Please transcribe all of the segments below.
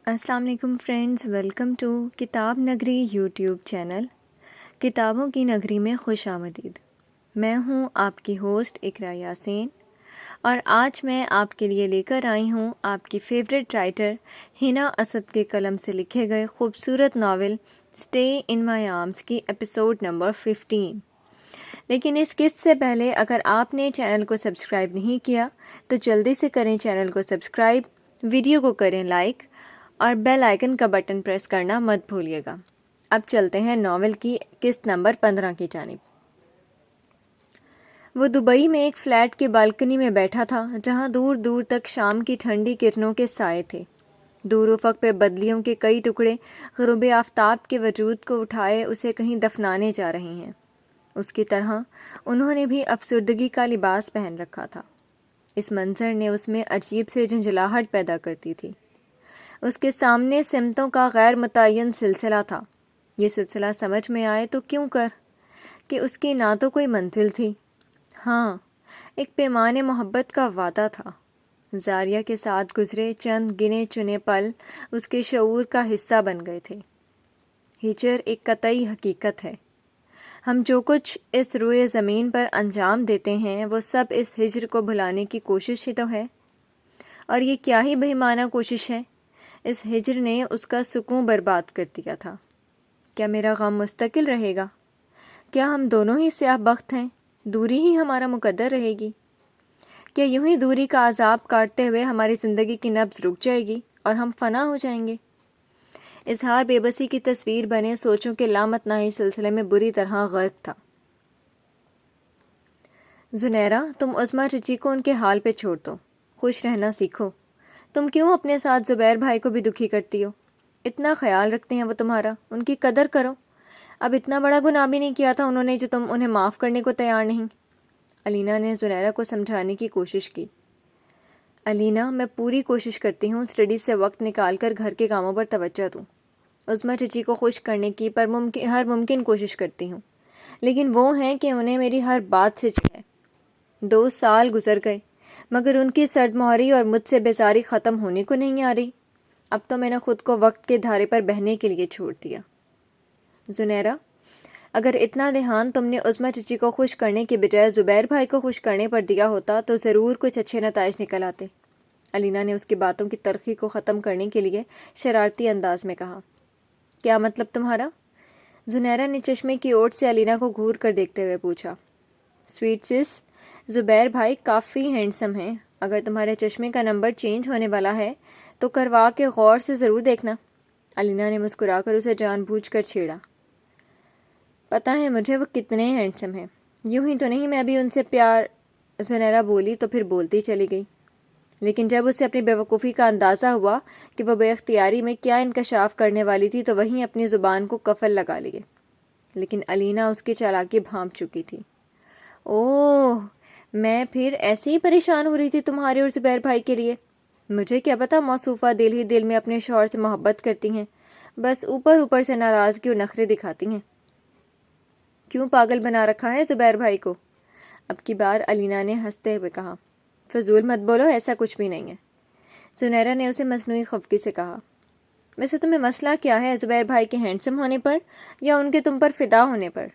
السلام علیکم friends, welcome to کتاب نگری یوٹیوب چینل۔ کتابوں کی نگری میں خوش آمدید۔ میں ہوں آپ کی ہوسٹ اقرا یاسین، اور آج میں آپ کے لیے لے کر آئی ہوں آپ کی فیوریٹ رائٹر حنا اسد کے قلم سے لکھے گئے خوبصورت novel stay in my arms کی ایپیسوڈ نمبر 15۔ لیکن اس قسط سے پہلے اگر آپ نے چینل کو سبسکرائب نہیں کیا تو جلدی سے کریں چینل کو سبسکرائب، ویڈیو کو کریں لائک اور بیل آئیکن کا بٹن پریس کرنا مت بھولیے گا۔ اب چلتے ہیں ناول کی قسط نمبر 15 کی جانب۔ وہ دبئی میں ایک فلیٹ کے بالکنی میں بیٹھا تھا جہاں دور دور تک شام کی ٹھنڈی کرنوں کے سائے تھے۔ دور افق پہ بدلیوں کے کئی ٹکڑے غروب آفتاب کے وجود کو اٹھائے اسے کہیں دفنانے جا رہے ہیں۔ اس کی طرح انہوں نے بھی افسردگی کا لباس پہن رکھا تھا۔ اس منظر نے اس میں عجیب سے جھنجھلاہٹ پیدا کرتی تھی۔ اس کے سامنے سمتوں کا غیر متعین سلسلہ تھا۔ یہ سلسلہ سمجھ میں آئے تو کیوں کر کہ اس کی نہ تو کوئی منزل تھی، ہاں ایک پیمان محبت کا وعدہ تھا۔ زاریہ کے ساتھ گزرے چند گنے چنے پل اس کے شعور کا حصہ بن گئے تھے۔ ہجر ایک قطعی حقیقت ہے۔ ہم جو کچھ اس روئے زمین پر انجام دیتے ہیں وہ سب اس ہجر کو بھلانے کی کوشش ہی تو ہے، اور یہ کیا ہی بے معنی کوشش ہے۔ اس ہجر نے اس کا سکون برباد کر دیا تھا۔ کیا میرا غم مستقل رہے گا؟ کیا ہم دونوں ہی سیاہ بخت ہیں؟ دوری ہی ہمارا مقدر رہے گی؟ کیا یوں ہی دوری کا عذاب کاٹتے ہوئے ہماری زندگی کی نبض رک جائے گی اور ہم فنا ہو جائیں گے؟ اظہار بے بسی کی تصویر بنے سوچوں کے لامتناہی سلسلے میں بری طرح غرق تھا۔ زنیرہ، تم عظمیٰ چچی کو ان کے حال پہ چھوڑ دو، خوش رہنا سیکھو۔ تم کیوں اپنے ساتھ زبیر بھائی کو بھی دکھی کرتی ہو؟ اتنا خیال رکھتے ہیں وہ تمہارا، ان کی قدر کرو۔ اب اتنا بڑا گناہ بھی نہیں کیا تھا انہوں نے جو تم انہیں معاف کرنے کو تیار نہیں۔ علینا نے زنیرہ کو سمجھانے کی کوشش کی۔ علینا، میں پوری کوشش کرتی ہوں اسٹڈی سے وقت نکال کر گھر کے کاموں پر توجہ دوں۔ عظمیٰ چچی کو خوش کرنے کی ہر ممکن کوشش کرتی ہوں، لیکن وہ ہیں کہ انہیں میری ہر بات سے چڑ ہے۔ 2 سال گزر گئے مگر ان کی سرد مہری اور مجھ سے بیزاری ختم ہونے کو نہیں آ رہی۔ اب تو میں نے خود کو وقت کے دھارے پر بہنے کے لیے چھوڑ دیا۔ زنیرہ، اگر اتنا دھیان تم نے عظمیٰ چچی کو خوش کرنے کے بجائے زبیر بھائی کو خوش کرنے پر دیا ہوتا تو ضرور کچھ اچھے نتائج نکل آتے۔ علینا نے اس کی باتوں کی تلخی کو ختم کرنے کے لیے شرارتی انداز میں کہا۔ کیا مطلب تمہارا؟ زنیرہ نے چشمے کی اوٹ سے علینا کو گھور کر دیکھتے ہوئے پوچھا۔ سویٹ سس، زبیر بھائی کافی ہینڈسم ہیں۔ اگر تمہارے چشمے کا نمبر چینج ہونے والا ہے تو کروا کے غور سے ضرور دیکھنا۔ علینا نے مسکرا کر اسے جان بوجھ کر چھیڑا۔ پتہ ہے مجھے وہ کتنے ہینڈسم ہیں، یوں ہی تو نہیں میں بھی ان سے پیار۔ زنیرہ بولی تو پھر بولتی چلی گئی، لیکن جب اسے اپنی بیوقوفی کا اندازہ ہوا کہ وہ بے اختیاری میں کیا انکشاف کرنے والی تھی تو وہیں اپنی زبان کو قفل لگا لیے۔ لیکن علینا اس کی چالاکی بھانپ چکی تھی۔ اوہ، میں پھر ایسے ہی پریشان ہو رہی تھی تمہارے اور زبیر بھائی کے لیے۔ مجھے کیا پتا موصوفہ دل ہی دل میں اپنے شوہر سے محبت کرتی ہیں، بس اوپر اوپر سے ناراضگی اور نخرے دکھاتی ہیں۔ کیوں پاگل بنا رکھا ہے زبیر بھائی کو؟ اب کی بار علینا نے ہنستے ہوئے کہا۔ فضول مت بولو، ایسا کچھ بھی نہیں ہے۔ زنیرہ نے اسے مصنوعی خفگی سے کہا۔ ویسے تمہیں مسئلہ کیا ہے، زبیر بھائی کے ہینڈسم ہونے پر یا ان کے تم پر فدا ہونے پر؟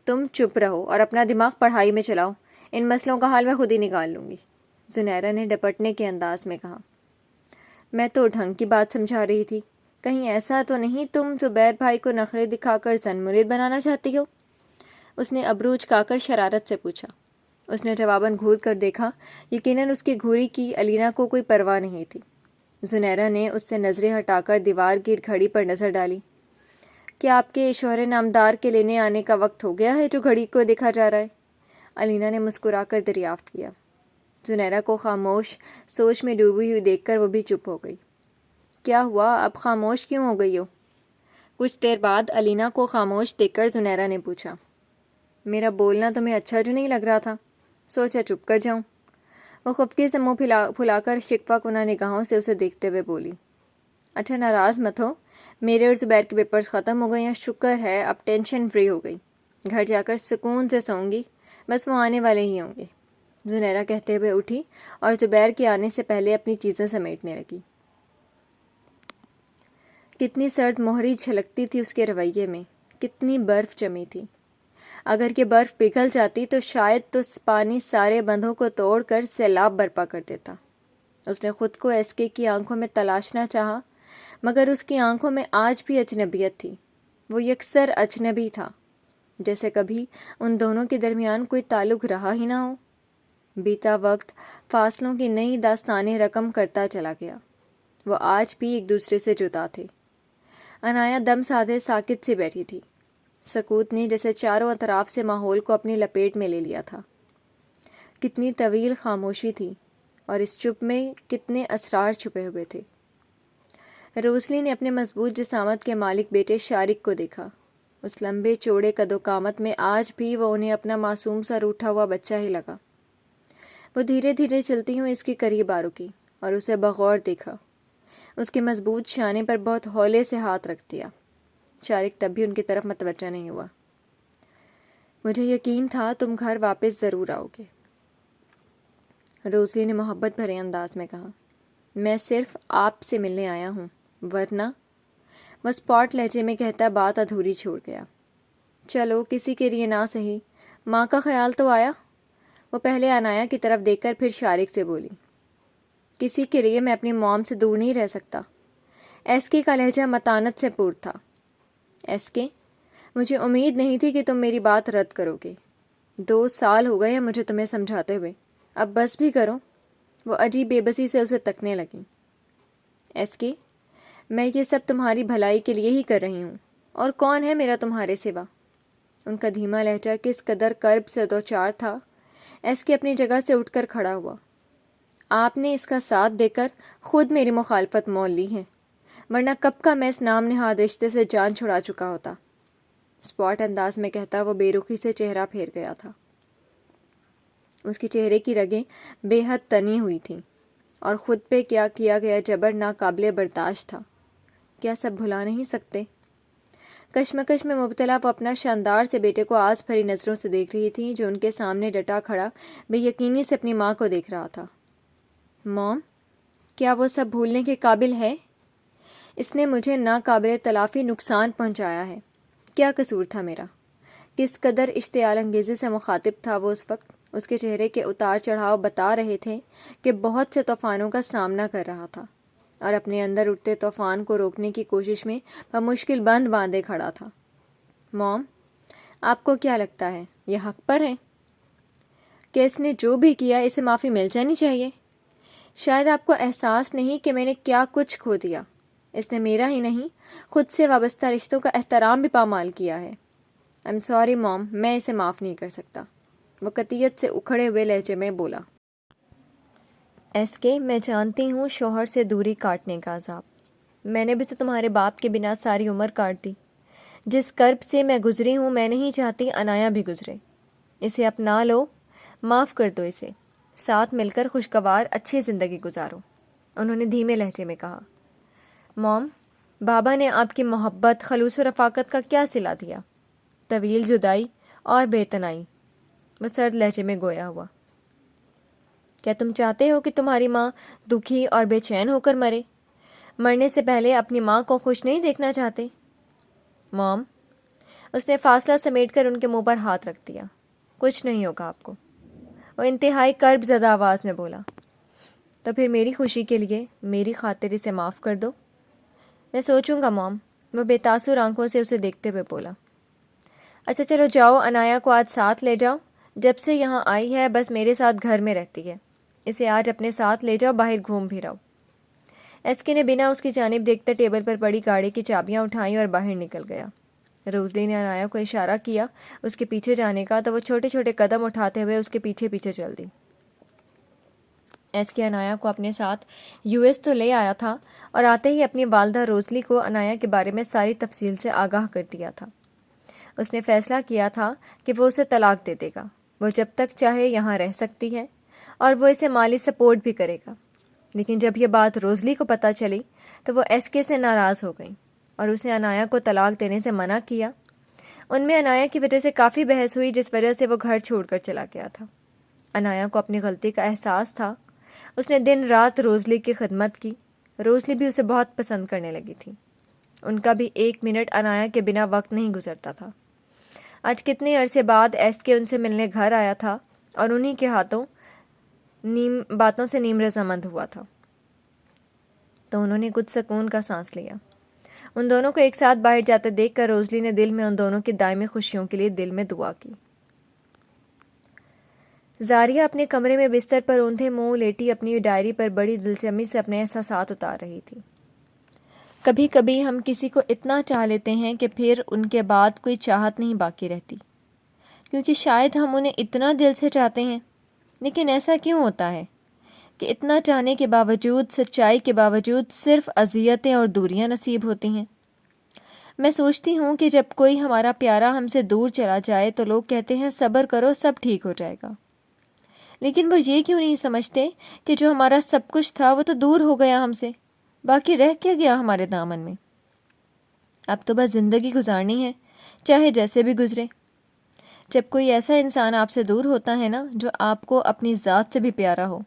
تم چپ رہو اور اپنا دماغ پڑھائی میں چلاؤ، ان مسئلوں کا حل میں خود ہی نکال لوں گی، زنیرہ نے ڈپٹنے کے انداز میں کہا۔ میں تو ڈھنگ کی بات سمجھا رہی تھی، کہیں ایسا تو نہیں تم زبیر بھائی کو نخرے دکھا کر زن مرید بنانا چاہتی ہو؟ اس نے ابرو اچکا کر شرارت سے پوچھا۔ اس نے جواباً گھور کر دیکھا، یقیناً اس کی گھوری کی علینا کو کوئی پرواہ نہیں تھی۔ زنیرہ نے اس سے نظریں ہٹا کر دیوار کی گھڑی پر نظر ڈالی۔ کیا آپ کے شوہر نامدار کے لینے آنے کا وقت ہو گیا ہے جو گھڑی کو دیکھا جا رہا ہے؟ علینا نے مسکرا کر دریافت کیا۔ زنیرہ کو خاموش سوچ میں ڈوبی ہوئی دیکھ کر وہ بھی چپ ہو گئی۔ کیا ہوا، اب خاموش کیوں ہو گئی ہو؟ کچھ دیر بعد علینا کو خاموش دیکھ کر زنیرہ نے پوچھا۔ میرا بولنا تمہیں اچھا جو نہیں لگ رہا تھا، سوچا چپ کر جاؤں۔ وہ خفگی سے منہ پھلا کر شکوہ کنہ نگاہوں سے اسے دیکھتے ہوئے بولی۔ اچھا ناراض مت ہو، میرے اور زبیر کے پیپرز ختم ہو گئے ہیں، شکر ہے اب ٹینشن فری ہو گئی، گھر جا کر سکون سے سوں گی، بس وہ آنے والے ہی ہوں گے، زنیرہ کہتے ہوئے اٹھی اور زبیر کے آنے سے پہلے اپنی چیزیں سمیٹنے لگی۔ کتنی سرد مہری جھلکتی تھی اس کے رویے میں، کتنی برف جمی تھی۔ اگر کہ برف پگھل جاتی تو شاید تو پانی سارے بندھوں کو توڑ کر سیلاب برپا کر دیتا۔ اس نے خود کو ایس کے کی آنکھوں میں تلاشنا چاہا، مگر اس کی آنکھوں میں آج بھی اجنبیت تھی۔ وہ یکسر اجنبی تھا، جیسے کبھی ان دونوں کے درمیان کوئی تعلق رہا ہی نہ ہو۔ بیتا وقت فاصلوں کی نئی داستانیں رقم کرتا چلا گیا۔ وہ آج بھی ایک دوسرے سے جدا تھے۔ عنایا دم سادھے ساکت سی بیٹھی تھی۔ سکوت نے جیسے چاروں اطراف سے ماحول کو اپنی لپیٹ میں لے لیا تھا۔ کتنی طویل خاموشی تھی، اور اس چپ میں کتنے اسرار چھپے ہوئے تھے۔ روزلی نے اپنے مضبوط جسامت کے مالک بیٹے شارق کو دیکھا۔ اس لمبے چوڑے قد و قامت میں آج بھی وہ انہیں اپنا معصوم سا روٹھا ہوا بچہ ہی لگا۔ وہ دھیرے دھیرے چلتی ہوئی اس کے قریب آ رکی اور اسے بغور دیکھا۔ اس کے مضبوط شانے پر بہت ہولے سے ہاتھ رکھ دیا۔ شارق تب بھی ان کی طرف متوجہ نہیں ہوا۔ مجھے یقین تھا تم گھر واپس ضرور آؤ گے، روزلی نے محبت بھرے انداز میں کہا۔ میں صرف آپ سے ملنے آیا ہوں، ورنہ، وہ اسپاٹ لہجے میں کہتا بات ادھوری چھوڑ گیا۔ چلو کسی کے لیے نہ سہی، ماں کا خیال تو آیا؟ وہ پہلے عنایا کی طرف دیکھ کر پھر شارق سے بولی۔ کسی کے لیے میں اپنی موم سے دور نہیں رہ سکتا۔ ایس کے کا لہجہ متانت سے پور تھا۔ ایس کے، مجھے امید نہیں تھی کہ تم میری بات رد کرو گے۔ 2 سال ہو گئے ہیں مجھے تمہیں سمجھاتے ہوئے، اب بس بھی کرو۔ وہ عجیب بے بسی سے اسے تکنے لگیں۔ ایس کے، میں یہ سب تمہاری بھلائی کے لیے ہی کر رہی ہوں، اور کون ہے میرا تمہارے سوا؟ ان کا دھیما لہجہ کس قدر کرب سے دوچار تھا۔ ایس کے اپنی جگہ سے اٹھ کر کھڑا ہوا۔ آپ نے اس کا ساتھ دے کر خود میری مخالفت مول لی ہے، ورنہ کب کا میں اس نام نہاد رشتے سے جان چھڑا چکا ہوتا۔ اسپاٹ انداز میں کہتا وہ بے رخی سے چہرہ پھیر گیا تھا۔ اس کے چہرے کی رگیں بے حد تنی ہوئی تھیں، اور خود پہ کیا گیا جبر ناقابل برداشت تھا۔ کیا سب بھلا نہیں سکتے؟ کشمکش میں مبتلا وہ اپنا شاندار سے بیٹے کو آس بھری نظروں سے دیکھ رہی تھی، جو ان کے سامنے ڈٹا کھڑا بے یقینی سے اپنی ماں کو دیکھ رہا تھا۔ موم، کیا وہ سب بھولنے کے قابل ہے؟ اس نے مجھے ناقابل تلافی نقصان پہنچایا ہے۔ کیا قصور تھا میرا؟ کس قدر اشتعال انگیزی سے مخاطب تھا وہ اس وقت۔ اس کے چہرے کے اتار چڑھاؤ بتا رہے تھے کہ بہت سے طوفانوں کا سامنا کر رہا تھا، اور اپنے اندر اٹھتے طوفان کو روکنے کی کوشش میں بمشکل بند باندھے کھڑا تھا۔ موم، آپ کو کیا لگتا ہے یہ حق پر ہے کہ اس نے جو بھی کیا اسے معافی مل جانی چاہیے؟ شاید آپ کو احساس نہیں کہ میں نے کیا کچھ کھو دیا۔ اس نے میرا ہی نہیں، خود سے وابستہ رشتوں کا احترام بھی پامال کیا ہے۔ I'm sorry موم، میں اسے معاف نہیں کر سکتا، وہ قطعیت سے اکھڑے ہوئے لہجے میں بولا۔ ایس کے، میں جانتی ہوں شوہر سے دوری کاٹنے کا عذاب۔ میں نے بھی تو تمہارے باپ کے بنا ساری عمر کاٹ دی۔ جس کرب سے میں گزری ہوں میں نہیں چاہتی عنایا بھی گزرے۔ اسے اپنا لو، معاف کر دو اسے، ساتھ مل کر خوشگوار اچھی زندگی گزارو، انہوں نے دھیمے لہجے میں کہا۔ موم، بابا نے آپ کی محبت، خلوص و رفاقت کا کیا صلہ دیا؟ طویل جدائی اور بے تنائی، وہ سرد لہجے میں گویا ہوا۔ کیا تم چاہتے ہو کہ تمہاری ماں دکھی اور بے چین ہو کر مرے؟ مرنے سے پہلے اپنی ماں کو خوش نہیں دیکھنا چاہتے؟ موم، اس نے فاصلہ سمیٹ کر ان کے منہ پر ہاتھ رکھ دیا۔ کچھ نہیں ہوگا آپ کو، وہ انتہائی کرب زدہ آواز میں بولا۔ تو پھر میری خوشی کے لیے میری خاطر اسے معاف کر دو۔ میں سوچوں گا موم، وہ بے تاثر آنکھوں سے اسے دیکھتے ہوئے بولا۔ اچھا چلو جاؤ، عنایا کو آج ساتھ لے جاؤ، جب سے یہاں آئی ہے بس میرے ساتھ گھر میں رہتی ہے، اسے آج اپنے ساتھ لے جاؤ، باہر گھوم پھر آؤ۔ ایس کے نے بنا اس کی جانب دیکھتے ٹیبل پر پڑی گاڑی کی چابیاں اٹھائیں اور باہر نکل گیا۔ روزلی نے عنایا کو اشارہ کیا اس کے پیچھے جانے کا، تو وہ چھوٹے چھوٹے قدم اٹھاتے ہوئے اس کے پیچھے پیچھے چل دی۔ ایس کے عنایا کو اپنے ساتھ US تو لے آیا تھا، اور آتے ہی اپنی والدہ روزلی کو عنایا کے بارے میں ساری تفصیل سے آگاہ کر دیا تھا۔ اس نے فیصلہ کیا تھا کہ وہ اسے طلاق دے دے گا، وہ جب تک چاہے یہاں رہ سکتی ہے، اور وہ اسے مالی سپورٹ بھی کرے گا۔ لیکن جب یہ بات روزلی کو پتہ چلی تو وہ ایس کے سے ناراض ہو گئی اور اسے عنایا کو طلاق دینے سے منع کیا۔ ان میں عنایا کی وجہ سے کافی بحث ہوئی، جس وجہ سے وہ گھر چھوڑ کر چلا گیا تھا۔ عنایا کو اپنی غلطی کا احساس تھا۔ اس نے دن رات روزلی کی خدمت کی۔ روزلی بھی اسے بہت پسند کرنے لگی تھی۔ ان کا بھی 1 منٹ عنایا کے بنا وقت نہیں گزرتا تھا۔ آج کتنے عرصے بعد ایس کے ان سے ملنے گھر آیا تھا اور انہی کے ہاتھوں باتوں سے نیم رضامند ہوا تھا، تو انہوں نے کچھ سکون کا سانس لیا۔ ان دونوں کو ایک ساتھ باہر جاتے دیکھ کر روزلی نے دل میں ان دونوں کی دائمی خوشیوں کے لیے دل میں دعا کی۔ زاریہ اپنے کمرے میں بستر پر اوندھے منہ لیٹی اپنی ڈائری پر بڑی دلچسپی سے اپنے احساسات اتار رہی تھی۔ کبھی کبھی ہم کسی کو اتنا چاہ لیتے ہیں کہ پھر ان کے بعد کوئی چاہت نہیں باقی رہتی، کیونکہ شاید ہم انہیں اتنا دل سے چاہتے ہیں۔ لیکن ایسا کیوں ہوتا ہے کہ اتنا چاہنے کے باوجود، سچائی کے باوجود صرف اذیتیں اور دوریاں نصیب ہوتی ہیں؟ میں سوچتی ہوں کہ جب کوئی ہمارا پیارا ہم سے دور چلا جائے تو لوگ کہتے ہیں صبر کرو، سب ٹھیک ہو جائے گا۔ لیکن وہ یہ کیوں نہیں سمجھتے کہ جو ہمارا سب کچھ تھا وہ تو دور ہو گیا ہم سے، باقی رہ کیا گیا ہمارے دامن میں؟ اب تو بس زندگی گزارنی ہے، چاہے جیسے بھی گزرے۔ جب کوئی ایسا انسان آپ سے دور ہوتا ہے نا، جو آپ کو اپنی ذات سے بھی پیارا ہو،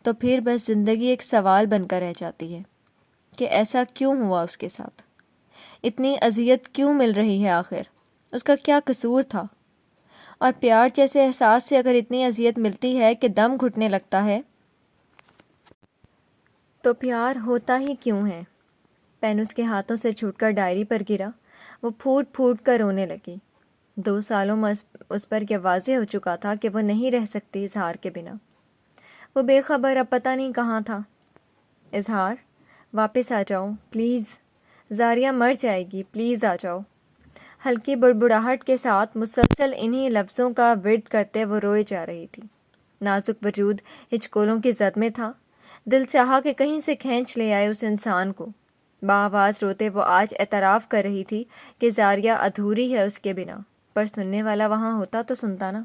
تو پھر بس زندگی ایک سوال بن کر رہ جاتی ہے کہ ایسا کیوں ہوا اس کے ساتھ؟ اتنی اذیت کیوں مل رہی ہے آخر؟ اس کا کیا قصور تھا؟ اور پیار جیسے احساس سے اگر اتنی اذیت ملتی ہے کہ دم گھٹنے لگتا ہے، تو پیار ہوتا ہی کیوں ہے؟ پین اس کے ہاتھوں سے چھوٹ کر ڈائری پر گرا۔ وہ پھوٹ پھوٹ کر رونے لگی۔ 2 سالوں میں اس پر یہ واضح ہو چکا تھا کہ وہ نہیں رہ سکتی اظہار کے بنا۔ وہ بے خبر اب پتہ نہیں کہاں تھا۔ اظہار، واپس آ جاؤ پلیز، زاریہ مر جائے گی، پلیز آ جاؤ۔ ہلکی بڑبڑاہٹ کے ساتھ مسلسل انہی لفظوں کا ورد کرتے وہ روئے جا رہی تھی۔ نازک وجود ہچکولوں کی زد میں تھا۔ دل چاہا کہ کہیں سے کھینچ لے آئے اس انسان کو۔ بآواز روتے وہ آج اعتراف کر رہی تھی کہ زاریہ ادھوری ہے اس کے بنا، پر سننے والا وہاں ہوتا تو سنتا نا۔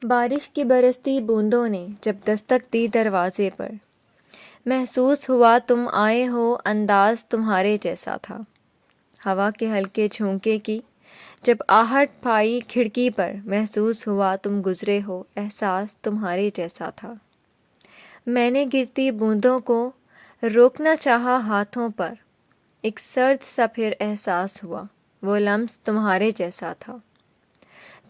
بارش کی برستی بوندوں نے جب دستک دی دروازے پر، محسوس ہوا تم آئے ہو، انداز تمہارے جیسا تھا۔ ہوا کے ہلکے جھونکے کی جب آہٹ پائی کھڑکی پر، محسوس ہوا تم گزرے ہو، احساس تمہارے جیسا تھا۔ میں نے گرتی بوندوں کو روکنا چاہا ہاتھوں پر، ایک سرد سا پھر احساس ہوا، وہ لمس تمہارے جیسا تھا۔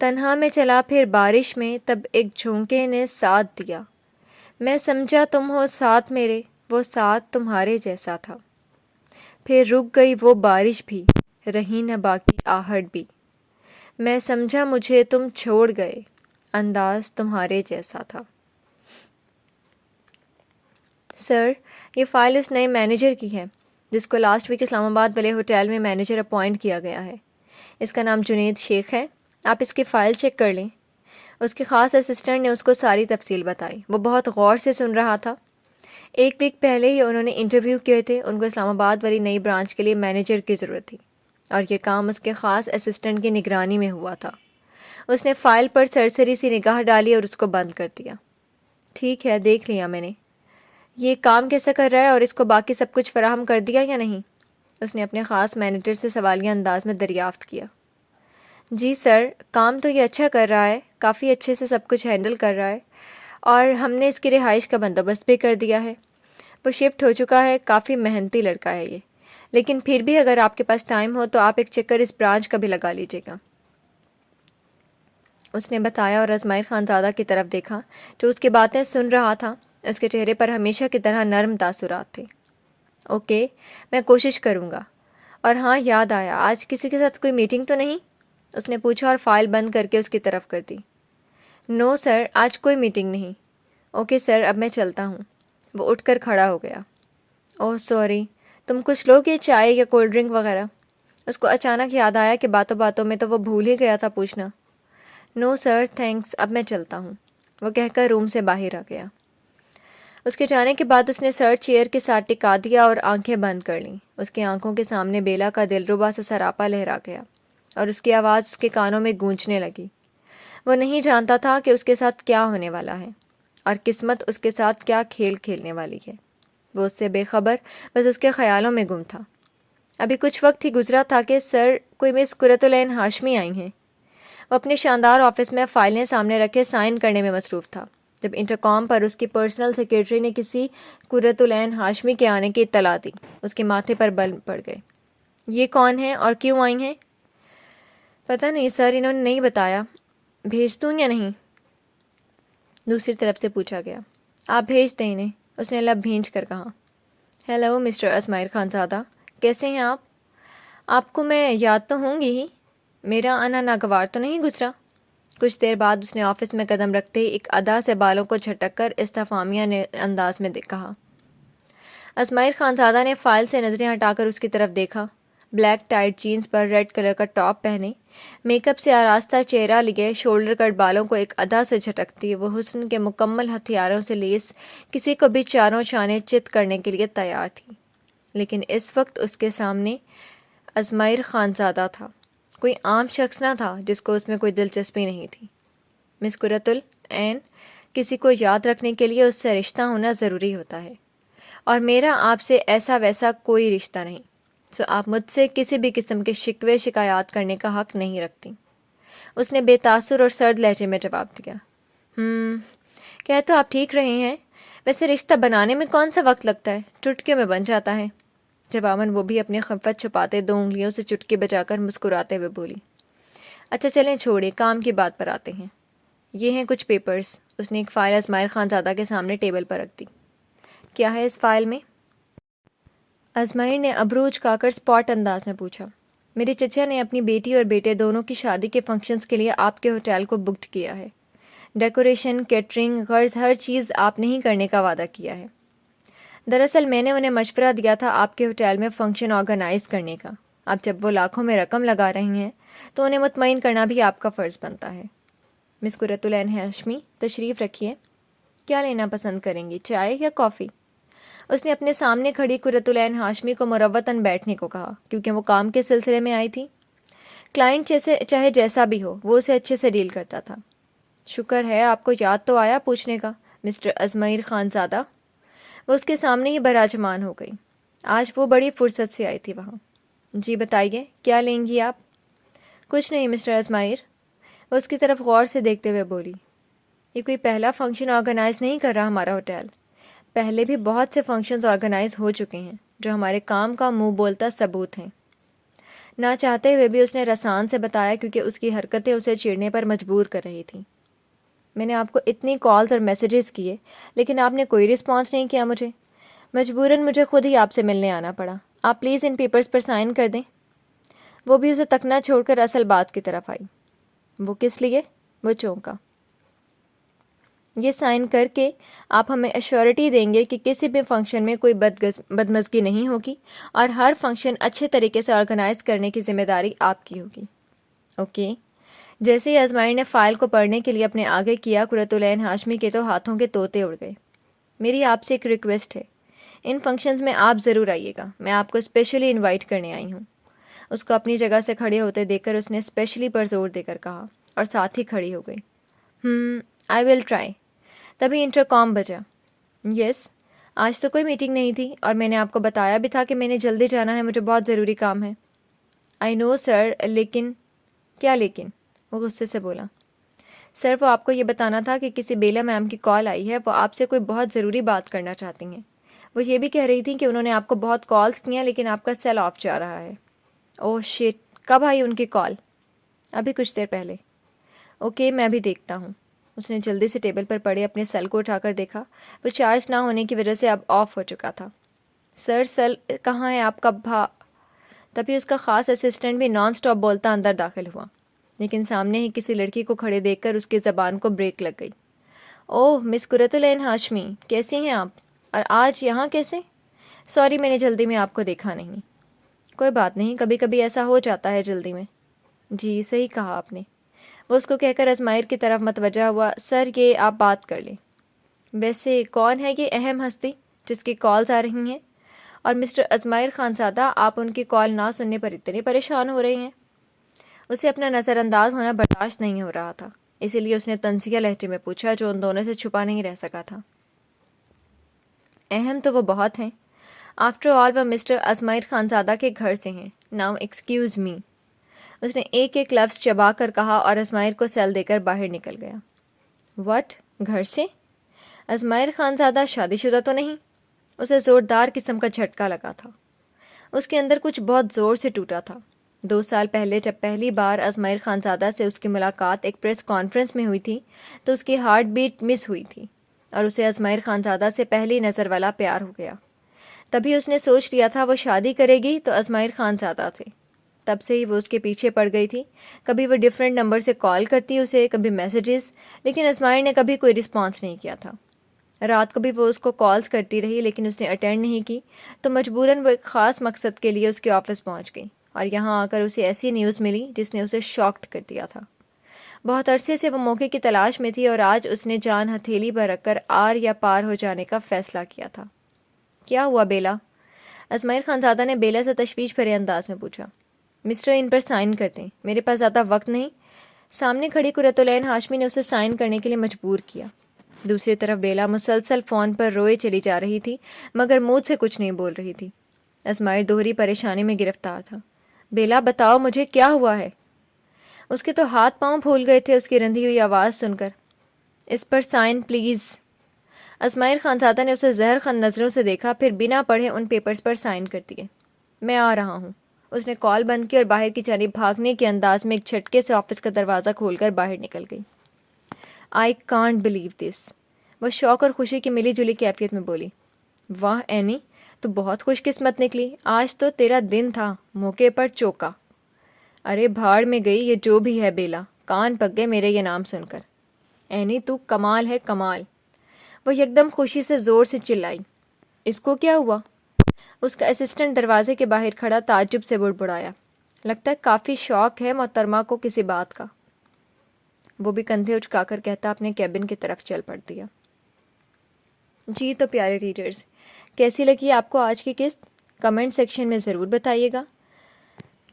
تنہا میں چلا پھر بارش میں، تب ایک جھونکے نے ساتھ دیا، میں سمجھا تم ہو ساتھ میرے، وہ ساتھ تمہارے جیسا تھا۔ پھر رک گئی وہ بارش بھی، رہی نہ باقی آہٹ بھی، میں سمجھا مجھے تم چھوڑ گئے، انداز تمہارے جیسا تھا۔ سر، یہ فائل اس نئے مینیجر کی ہے، جس کو لاسٹ ویک اسلام آباد والے ہوٹل میں مینیجر اپوائنٹ کیا گیا ہے۔ اس کا نام جنید شیخ ہے۔ آپ اس کی فائل چیک کر لیں۔ اس کے خاص اسسٹنٹ نے اس کو ساری تفصیل بتائی۔ وہ بہت غور سے سن رہا تھا۔ 1 ویک پہلے ہی انہوں نے انٹرویو کیے تھے۔ ان کو اسلام آباد والی نئی برانچ کے لیے مینیجر کی ضرورت تھی، اور یہ کام اس کے خاص اسسٹنٹ کی نگرانی میں ہوا تھا۔ اس نے فائل پر سرسری سی نگاہ ڈالی اور اس کو بند کر دیا۔ ٹھیک ہے، دیکھ لیا میں نے۔ یہ کام کیسا کر رہا ہے اور اس کو باقی سب کچھ فراہم کر دیا یا نہیں؟ اس نے اپنے خاص مینیجر سے سوالیہ انداز میں دریافت کیا۔ جی سر، کام تو یہ اچھا کر رہا ہے، کافی اچھے سے سب کچھ ہینڈل کر رہا ہے، اور ہم نے اس کی رہائش کا بندوبست بھی کر دیا ہے۔ وہ شفٹ ہو چکا ہے، کافی محنتی لڑکا ہے یہ، لیکن پھر بھی اگر آپ کے پاس ٹائم ہو تو آپ ایک چکر اس برانچ کا بھی لگا لیجیے گا، اس نے بتایا، اور ازمائر خان زادہ کی طرف دیکھا جو اس کی باتیں سن رہا تھا۔ اس کے چہرے پر ہمیشہ کی طرح نرم تاثرات تھے۔ اوکے، میں کوشش کروں گا۔ اور ہاں، یاد آیا، آج کسی کے ساتھ کوئی میٹنگ تو نہیں؟ اس نے پوچھا اور فائل بند کر کے اس کی طرف کر دی۔ نو سر، آج کوئی میٹنگ نہیں۔ اوکے سر، اب میں چلتا ہوں۔ وہ اٹھ کر کھڑا ہو گیا۔ اوہ سوری، تم کچھ لو گے، چائے یا کولڈ ڈرنک وغیرہ؟ اس کو اچانک یاد آیا کہ باتوں باتوں میں تو وہ بھول ہی گیا تھا پوچھنا۔ نو سر تھینکس، اب میں چلتا ہوں، وہ کہہ کر روم سے باہر آ گیا۔ اس کے جانے کے بعد اس نے سر چیئر کے ساتھ ٹکا دیا اور آنکھیں بند کر لیں۔ اس کی آنکھوں کے سامنے بیلا کا دلربا سا سراپا لہرا گیا، اور اس کی آواز اس کے کانوں میں گونجنے لگی۔ وہ نہیں جانتا تھا کہ اس کے ساتھ کیا ہونے والا ہے، اور قسمت اس کے ساتھ کیا کھیل کھیلنے والی ہے۔ وہ اس سے بے خبر، بس اس کے خیالوں میں گم تھا۔ ابھی کچھ وقت ہی گزرا تھا کہ سر کوئی مس قرۃ العین ہاشمی آئی ہیں۔ وہ اپنے شاندار آفس میں فائلیں سامنے رکھے سائن کرنے میں مصروف تھا، جب انٹرکام پر اس کی پرسنل سیکرٹری نے کسی قرۃ العین ہاشمی کے آنے کی اطلاع دی، اس کے ماتھے پر بل پڑ گئے۔ یہ کون ہیں اور کیوں آئی ہیں؟ پتہ نہیں سر، انہوں نے نہیں بتایا۔ بھیج دوں یا نہیں؟ دوسری طرف سے پوچھا گیا۔ آپ بھیج دیں انہیں، اس نے لب بھینچ کر کہا۔ ہیلو مسٹر عثمیر خان زادہ، کیسے ہیں آپ کو میں یاد تو ہوں گی ہی، میرا آنا ناگوار تو نہیں گزرا؟ کچھ دیر بعد اس نے آفس میں قدم رکھتے ہی ایک ادا سے بالوں کو جھٹک کر استفہامیہ نے انداز میں کہا۔ عثمیر خان زادہ نے فائل سے نظریں ہٹا کر اس کی طرف دیکھا۔ بلیک ٹائٹ جینز پر ریڈ کلر کا ٹاپ پہنے، میک اپ سے آراستہ چہرہ لیے، شولڈر کٹ بالوں کو ایک ادا سے جھٹکتی، وہ حسن کے مکمل ہتھیاروں سے لیس کسی کو بھی چاروں چانے چت کرنے کے لیے تیار تھی۔ لیکن اس وقت اس کے سامنے عثمیر خان زادہ تھا، کوئی عام شخص نہ تھا جس کو اس میں کوئی دلچسپی نہیں تھی۔ مس قرۃ العین، کسی کو یاد رکھنے کے لیے اس سے رشتہ ہونا ضروری ہوتا ہے، اور میرا آپ سے ایسا ویسا کوئی رشتہ نہیں، سو آپ مجھ سے کسی بھی قسم کے شکوے شکایات کرنے کا حق نہیں رکھتی۔ اس نے بے تاثر اور سرد لہجے میں جواب دیا۔ کہہ تو آپ ٹھیک رہے ہیں، ویسے رشتہ بنانے میں کون سا وقت لگتا ہے، چٹکے میں بن جاتا ہے۔ جواباً وہ بھی اپنی خفت چھپاتے 2 انگلیوں سے چٹکی بجا کر مسکراتے ہوئے بولی۔ اچھا چلیں چھوڑیں، کام کی بات پر آتے ہیں۔ یہ ہیں کچھ پیپرز۔ اس نے ایک فائل عثمیر خان زادہ کے سامنے ٹیبل پر رکھ دی۔ کیا ہے اس فائل میں؟ عثمیر نے ابروج کا کر اسپاٹ انداز میں پوچھا۔ میرے چچا نے اپنی بیٹی اور بیٹے دونوں کی شادی کے فنکشنز کے لیے آپ کے ہوٹل کو بکڈ کیا ہے۔ ڈیکوریشن، کیٹرنگ، غرض ہر چیز آپ نے ہی کرنے کا وعدہ کیا ہے۔ دراصل میں نے انہیں مشورہ دیا تھا آپ کے ہوٹل میں فنکشن آرگنائز کرنے کا۔ اب جب وہ لاکھوں میں رقم لگا رہی ہیں تو انہیں مطمئن کرنا بھی آپ کا فرض بنتا ہے۔ مس قرۃ العین ہاشمی، تشریف رکھیے۔ کیا لینا پسند کریں گی، چائے یا کافی؟ اس نے اپنے سامنے کھڑی قرۃ العین ہاشمی کو مروتاً بیٹھنے کو کہا، کیونکہ وہ کام کے سلسلے میں آئی تھی۔ کلائنٹ چاہے جیسا بھی ہو، وہ اسے اچھے سے ڈیل کرتا تھا۔ شکر ہے آپ کو یاد تو آیا پوچھنے کا، مسٹر عثمیر خان زادہ۔ وہ اس کے سامنے ہی براجمان ہو گئی۔ آج وہ بڑی فرصت سے آئی تھی وہاں۔ جی بتائیے، کیا لیں گی آپ؟ کچھ نہیں مسٹر عثمیر، وہ اس کی طرف غور سے دیکھتے ہوئے بولی۔ یہ کوئی پہلا فنکشن آرگنائز نہیں کر رہا ہمارا ہوٹل، پہلے بھی بہت سے فنکشنز آرگنائز ہو چکے ہیں جو ہمارے کام کا منہ بولتا ثبوت ہیں۔ نہ چاہتے ہوئے بھی اس نے رسان سے بتایا، کیونکہ اس کی حرکتیں اسے چڑھنے پر مجبور کر رہی تھیں۔ میں نے آپ کو اتنی کالز اور میسیجز کیے، لیکن آپ نے کوئی رسپانس نہیں کیا مجھے۔ مجبوراً مجھے خود ہی آپ سے ملنے آنا پڑا۔ آپ پلیز ان پیپرز پر سائن کر دیں۔ وہ بھی اسے تکنا چھوڑ کر اصل بات کی طرف آئی۔ وہ کس لیے؟ وہ چونکا۔ یہ سائن کر کے آپ ہمیں ایشورٹی دیں گے کہ کسی بھی فنکشن میں کوئی بدمزگی نہیں ہوگی، اور ہر فنکشن اچھے طریقے سے آرگنائز کرنے کی ذمہ داری آپ کی ہوگی۔ اوکے۔ جیسے ہی عثمیر نے فائل کو پڑھنے کے لیے اپنے آگے کیا، قرۃ العین ہاشمی کے تو ہاتھوں کے طوطے اڑ گئے۔ میری آپ سے ایک ریکویسٹ ہے، ان فنکشنز میں آپ ضرور آئیے گا، میں آپ کو اسپیشلی انوائٹ کرنے آئی ہوں۔ اس کو اپنی جگہ سے کھڑے ہوتے دیکھ کر اس نے اسپیشلی پر زور دے کر کہا، اور ساتھ ہی کھڑی ہو گئی۔ آئی ول ٹرائی۔ تبھی انٹرکام بجا۔ یس، آج تو کوئی میٹنگ نہیں تھی، اور میں نے آپ کو بتایا بھی تھا کہ میں نے جلدی جانا ہے، مجھے بہت ضروری کام ہے۔ آئی نو سر، لیکن… کیا لیکن؟ وہ غصے سے بولا۔ سر، وہ آپ کو یہ بتانا تھا کہ کسی بیلا میم کی کال آئی ہے، وہ آپ سے کوئی بہت ضروری بات کرنا چاہتی ہیں۔ وہ یہ بھی کہہ رہی تھیں کہ انہوں نے آپ کو بہت کالز کی ہیں، لیکن آپ کا سیل آف جا رہا ہے۔ اوہ شٹ، کب آئی ان کی کال؟ ابھی کچھ دیر پہلے۔ اوکے، میں بھی دیکھتا ہوں۔ اس نے جلدی سے ٹیبل پر پڑے اپنے سیل کو اٹھا کر دیکھا، وہ چارج نہ ہونے کی وجہ سے اب آف ہو چکا تھا۔ سر، سیل کہاں ہے آپ کا تبھی اس کا خاص اسسٹنٹ بھی نان سٹاپ بولتا اندر داخل ہوا، لیکن سامنے ہی کسی لڑکی کو کھڑے دیکھ کر اس کی زبان کو بریک لگ گئی۔ اوہ مس قرۃ العین ہاشمی، کیسی ہیں آپ؟ اور آج یہاں کیسے؟ سوری، میں نے جلدی میں آپ کو دیکھا نہیں۔ کوئی بات نہیں، کبھی کبھی ایسا ہو جاتا ہے جلدی میں۔ جی صحیح کہا آپ نے۔ وہ اس کو کہہ کر عثمیر کی طرف متوجہ ہوا۔ سر، یہ آپ بات کر لیں۔ ویسے کون ہے یہ اہم ہستی جس کی کالز آ رہی ہیں؟ اور مسٹر عثمیر خان زادہ، آپ ان کی کال نہ سننے پر اتنے پریشان ہو رہے ہیں؟ اسے اپنا نظر انداز ہونا برداشت نہیں ہو رہا تھا، اسی لیے اس نے طنزیہ لہجے میں پوچھا، جو ان دونوں سے چھپا نہیں رہ سکا تھا۔ اہم تو وہ بہت ہیں، آفٹر آل وہ مسٹر عثمیر خان زادہ کے گھر سے ہیں۔ Now excuse me. اس نے ایک ایک لفظ چبا کر کہا اور عثمیر کو سیل دے کر باہر نکل گیا۔ واٹ؟ گھر سے؟ ازمائر خانزادہ شادی شدہ تو نہیں؟ اسے زوردار قسم کا جھٹکا لگا تھا۔ اس کے اندر کچھ بہت زور سے ٹوٹا تھا۔ 2 سال پہلے جب پہلی بار ازمائر خانزادہ سے اس کی ملاقات ایک پریس کانفرنس میں ہوئی تھی تو اس کی ہارٹ بیٹ مس ہوئی تھی اور اسے ازمائر خانزادہ سے پہلی نظر والا پیار ہو گیا۔ تبھی اس نے سوچ لیا تھا وہ شادی کرے گی تو ازمائر خانزادہ سے۔ تب سے ہی وہ اس کے پیچھے پڑ گئی تھی۔ کبھی وہ ڈیفرنٹ نمبر سے کال کرتی اسے، کبھی میسیجز، لیکن ازمائر نے کبھی کوئی رسپانس نہیں کیا تھا۔ رات کو بھی وہ اس کو کالز کرتی رہی لیکن اس نے اٹینڈ نہیں کی، تو مجبوراً وہ ایک خاص مقصد کے لیے اس کے آفس پہنچ گئی اور یہاں آ کر اسے ایسی نیوز ملی جس نے اسے شاکڈ کر دیا تھا۔ بہت عرصے سے وہ موقع کی تلاش میں تھی اور آج اس نے جان ہتھیلی پر رکھ کر آر یا پار ہو جانے کا فیصلہ کیا تھا۔ کیا ہوا بیلا؟ ازمائر خانزادہ نے بیلا سے تشویش بھرے انداز میں پوچھا۔ مسٹر ان پر سائن کرتے ہیں، میرے پاس زیادہ وقت نہیں۔ سامنے کھڑی قرۃ العین ہاشمی نے اسے سائن کرنے کے لیے مجبور کیا۔ دوسری طرف بیلا مسلسل فون پر روئے چلی جا رہی تھی مگر منہ سے کچھ نہیں بول رہی تھی۔ ازمائر دوہری پریشانی میں گرفتار تھا۔ بیلا بتاؤ مجھے کیا ہوا ہے؟ اس کے تو ہاتھ پاؤں پھول گئے تھے اس کی رندھی ہوئی آواز سن کر۔ اس پر سائن پلیز۔ ازمائر خانزادہ نے اسے زہر خند نظروں سے دیکھا، پھر بنا پڑھے ان پیپرز پر سائن کر دیے۔ میں آ رہا ہوں۔ اس نے کال بند کی اور باہر کی جانب بھاگنے کے انداز میں ایک جھٹکے سے آفس کا دروازہ کھول کر باہر نکل گئی۔ آئی کانٹ بلیو دس، وہ شوق اور خوشی کی ملی جلی کیفیت میں بولی۔ واہ اینی، تو بہت خوش قسمت نکلی، آج تو تیرا دن تھا، موقع پر چوکا۔ ارے بھاڑ میں گئی یہ جو بھی ہے بیلا، کان پک گئے میرے یہ نام سن کر۔ اینی تو کمال ہے کمال، وہ یکدم خوشی سے زور سے چلائی۔ اس کو کیا ہوا؟ اس کا اسسٹنٹ دروازے کے باہر کھڑا تعجب سے بڑبڑایا۔ لگتا ہے کافی شوق ہے محترمہ کو کسی بات کا۔ وہ بھی کندھے اچکا کر کہتا اپنے کیبن کی طرف چل پڑ دیا۔ جی تو پیارے ریڈرز، کیسی لگی آپ کو آج کی قسط؟ کمنٹ سیکشن میں ضرور بتائیے گا۔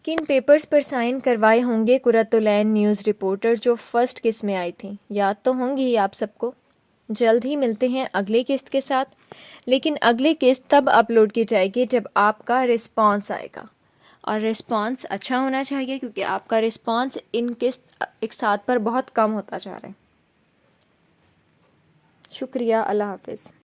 کن پیپرز پر سائن کروائے ہوں گے قرۃ العین نیوز رپورٹر جو فرسٹ قسط میں آئی تھیں؟ یاد تو ہوں گی ہی آپ سب کو۔ جلد ہی ملتے ہیں اگلے قسط کے ساتھ، لیکن اگلی قسط تب اپلوڈ کی جائے گی جب آپ کا رسپانس آئے گا، اور رسپانس اچھا ہونا چاہیے کیونکہ آپ کا رسپانس ان قسط ایک ساتھ پر بہت کم ہوتا جا رہا ہے۔ شکریہ، اللہ حافظ۔